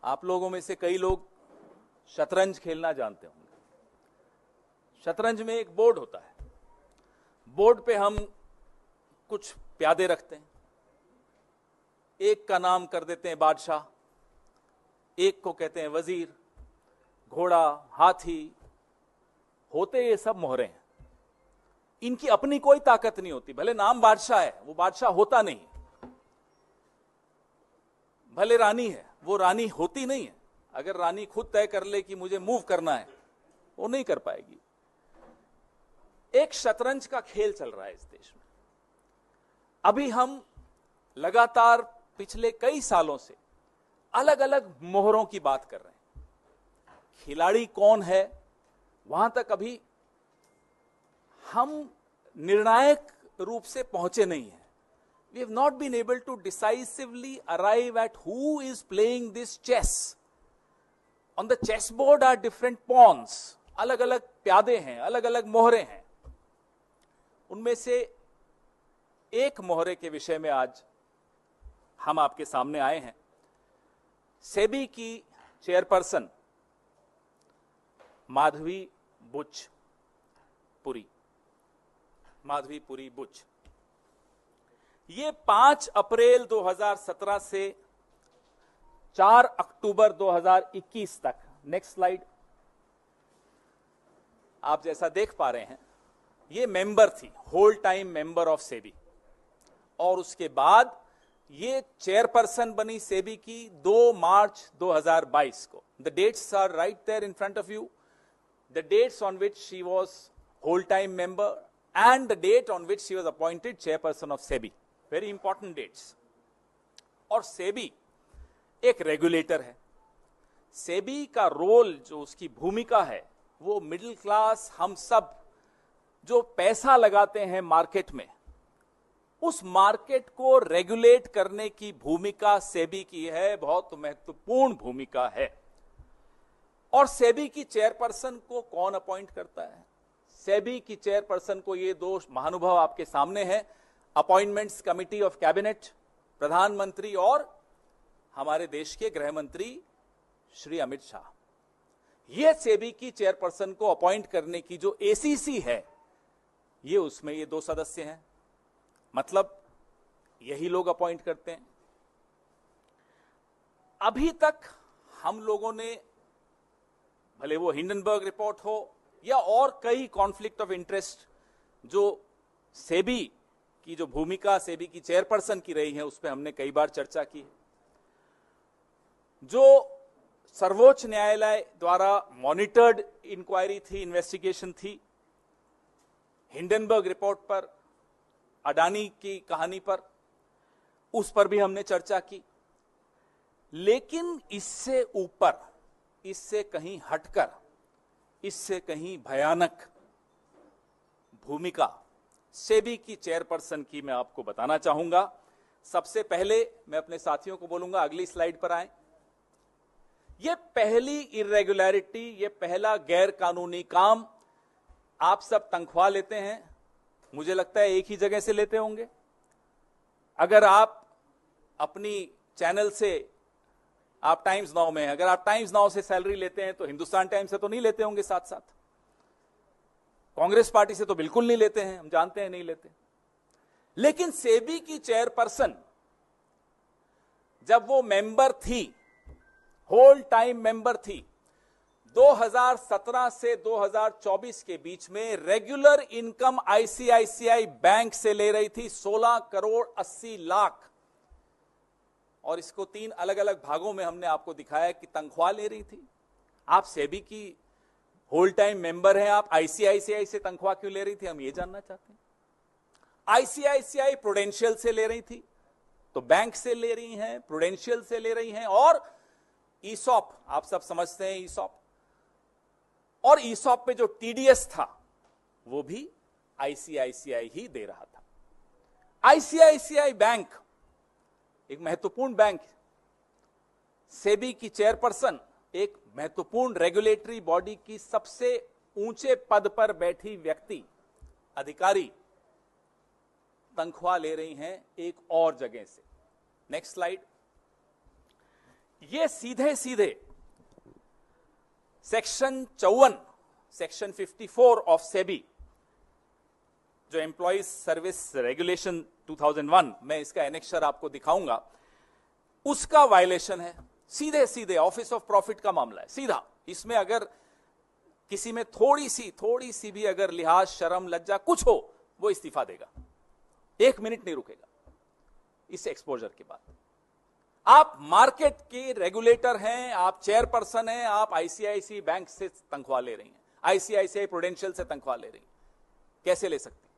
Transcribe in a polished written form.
आप लोगों में से कई लोग शतरंज खेलना जानते होंगे। शतरंज में एक बोर्ड होता है, बोर्ड पे हम कुछ प्यादे रखते हैं, एक का नाम कर देते हैं बादशाह, एक को कहते हैं वजीर, घोड़ा, हाथी, होते ये सब मोहरे हैं। इनकी अपनी कोई ताकत नहीं होती, भले नाम बादशाह है वो बादशाह होता नहीं, भले रानी है वो रानी होती नहीं है। अगर रानी खुद तय कर ले कि मुझे मूव करना है, वो नहीं कर पाएगी। एक शतरंज का खेल चल रहा है इस देश में। अभी हम लगातार पिछले कई सालों से अलग अलग मोहरों की बात कर रहे हैं। खिलाड़ी कौन है वहां तक अभी हम निर्णायक रूप से पहुंचे नहीं हैं। We have not been able to decisively arrive at who is playing this chess. On the chessboard are different pawns. अलग अलग प्यादे हैं, अलग अलग मोहरे हैं। उनमें से एक मोहरे के विषय में आज हम आपके सामने आए हैं। सेबी की चेयरपर्सन माधवी बुच, ये 5 अप्रैल 2017 से 4 अक्टूबर 2021 तक, नेक्स्ट स्लाइड, आप जैसा देख पा रहे हैं, ये मेंबर थी, whole time member of SEBI. और उसके बाद ये चेयरपर्सन बनी सेबी की 2 मार्च 2022 को। The dates are right there in front of you, the dates on which she was whole time member and the date on which she was appointed chairperson of SEBI. Very important dates. और SEBI एक regulator है। SEBI का role, जो उसकी भूमिका है, वो middle class, हम सब जो पैसा लगाते हैं मार्केट में, उस मार्केट को रेगुलेट करने की भूमिका SEBI की है, बहुत महत्वपूर्ण भूमिका है। और SEBI की चेयरपर्सन को कौन अपॉइंट करता है? सेबी की चेयरपर्सन को ये 2 महानुभाव आपके सामने हैं, अपॉइंटमेंट्स कमिटी ऑफ कैबिनेट, प्रधानमंत्री और हमारे देश के गृह मंत्री श्री अमित शाह। ये सेबी की चेयरपर्सन को अपॉइंट करने की जो एसीसी है, ये उसमें ये 2 सदस्य हैं, मतलब यही लोग अपॉइंट करते हैं। अभी तक हम लोगों ने, भले वो हिंडनबर्ग रिपोर्ट हो या और कई कॉन्फ्लिक्ट ऑफ इंटरेस्ट जो सेबी की जो भूमिका सेबी की चेयरपर्सन की रही है, उस पर हमने कई बार चर्चा की। जो सर्वोच्च न्यायालय द्वारा मॉनिटर्ड इंक्वायरी थी, इन्वेस्टिगेशन थी, हिंडनबर्ग रिपोर्ट पर, अडानी की कहानी पर, उस पर भी हमने चर्चा की। लेकिन इससे ऊपर, इससे कहीं हटकर, इससे कहीं भयानक भूमिका सेबी की चेयरपर्सन की मैं आपको बताना चाहूंगा। सबसे पहले मैं अपने साथियों को बोलूंगा, अगली स्लाइड पर आएं। यह पहली इरेगुलरिटी, यह पहला गैर कानूनी काम। आप सब तनख्वाह लेते हैं, मुझे लगता है एक ही जगह से लेते होंगे। अगर आप अपनी चैनल से, आप टाइम्स नाउ में, अगर आप टाइम्स नाउ से सैलरी लेते हैं तो हिंदुस्तान टाइम्स से तो नहीं लेते होंगे, साथ साथ कांग्रेस पार्टी से तो बिल्कुल नहीं लेते हैं, हम जानते हैं नहीं लेते। लेकिन सेबी की चेयरपर्सन जब वो मेंबर थी, होल टाइम मेंबर थी, 2017 से 2024 के बीच में रेगुलर इनकम आईसीआईसीआई बैंक से ले रही थी 16 करोड़ 80 लाख। और इसको 3 अलग अलग भागों में हमने आपको दिखाया कि तनख्वाह ले रही थी। आप सेबी की होल टाइम मेंबर हैं, आप आईसीआईसीआई से तनख्वाह क्यों ले रही थी, हम ये जानना चाहते हैं। आईसीआईसीआई प्रूडेंशियल से ले रही थी, तो बैंक से ले रही हैं, प्रूडेंशियल से ले रही हैं, और ईसॉप, आप सब समझते हैं ईसॉप, और ईसॉप पे जो टीडीएस था वो भी आईसीआईसीआई ही दे रहा था। आईसीआईसीआई बैंक एक महत्वपूर्ण बैंक, सेबी की चेयरपर्सन एक महत्वपूर्ण रेगुलेटरी बॉडी की सबसे ऊंचे पद पर बैठी व्यक्ति, अधिकारी, तनख्वाह ले रही हैं एक और जगह से। Next slide. ये सीधे सीधे सेक्शन 54, सेक्शन 54 ऑफ सेबी, जो एम्प्लॉइज सर्विस रेगुलेशन 2001, मैं इसका एनेक्शर आपको दिखाऊंगा, उसका वायलेशन है। सीधे सीधे ऑफिस ऑफ प्रॉफिट का मामला है, सीधा। इसमें अगर किसी में थोड़ी सी भी अगर लिहाज, शर्म, लज्जा कुछ हो, वो इस्तीफा देगा, 1 मिनट नहीं रुकेगा इस एक्सपोजर के बाद। आप मार्केट के रेगुलेटर हैं, आप चेयरपर्सन हैं, आप आईसीआईसीआई बैंक से तनख्वाह ले रही हैं, आईसीआईसीआई प्रूडेंशियल से तनख्वाह ले रही हैं, कैसे ले सकती?